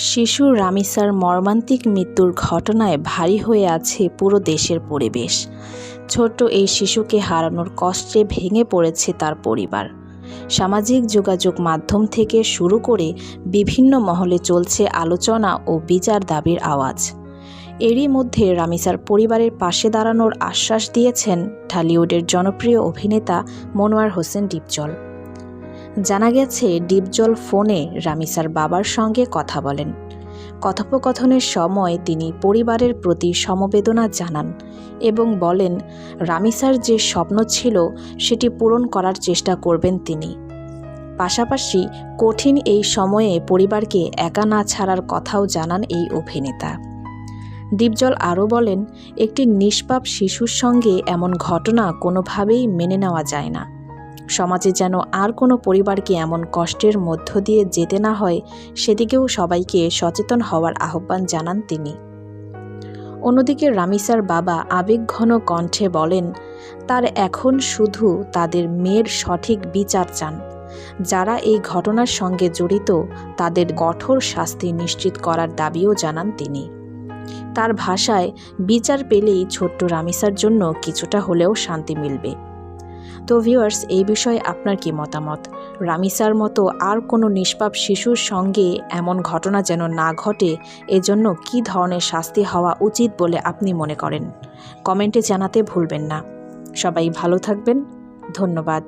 শিশু রামিসার মর্মান্তিক মৃত্যুর ঘটনায় ভারী হয়ে আছে পুরো দেশের পরিবেশ। ছোট্ট এই শিশুকে হারানোর কষ্টে ভেঙে পড়েছে তার পরিবার। সামাজিক যোগাযোগ মাধ্যম থেকে শুরু করে বিভিন্ন মহলে চলছে আলোচনা ও বিচার দাবির আওয়াজ। এরই মধ্যে রামিসার পরিবারের পাশে দাঁড়ানোর আশ্বাস দিয়েছেন ঢালিউডের জনপ্রিয় অভিনেতা মনোয়ার হোসেন ডিপজল। জানা গেছে, ডিপজল ফোনে রামিসার বাবার সঙ্গে কথা বলেন। কথোপকথনের সময় তিনি পরিবারের প্রতি সমবেদনা জানান এবং বলেন, রামিসার যে স্বপ্ন ছিল সেটি পূরণ করার চেষ্টা করবেন তিনি। পাশাপাশি কঠিন এই সময়ে পরিবারকে একা না ছাড়ার কথাও জানান এই অভিনেতা। ডিপজল আরও বলেন, একটি নিষ্পাপ শিশুর সঙ্গে এমন ঘটনা কোনোভাবেই মেনে নেওয়া যায় না। সমাজে যেন আর কোনো পরিবারকে এমন কষ্টের মধ্য দিয়ে যেতে না হয়, সেদিকেও সবাইকে সচেতন হওয়ার আহ্বান জানান তিনি। অন্যদিকে রামিসার বাবা আবেগঘন কণ্ঠে বলেন, তার এখন শুধু তাদের মেয়ের সঠিক বিচার চান। যারা এই ঘটনার সঙ্গে জড়িত তাদের কঠোর শাস্তি নিশ্চিত করার দাবিও জানান তিনি। তার ভাষায়, বিচার পেলেই ছোট্ট রামিসার জন্য কিছুটা হলেও শান্তি মিলবে। তো ভিউয়ার্স, এই বিষয়ে আপনার কি মতামত? রামিসার মতো আর কোনো নিষ্পাপ শিশুর সঙ্গে এমন ঘটনা যেন না ঘটে, এজন্য কী ধরনের শাস্তি হওয়া উচিত বলে আপনি মনে করেন? কমেন্টে জানাতে ভুলবেন না। সবাই ভালো থাকবেন। ধন্যবাদ।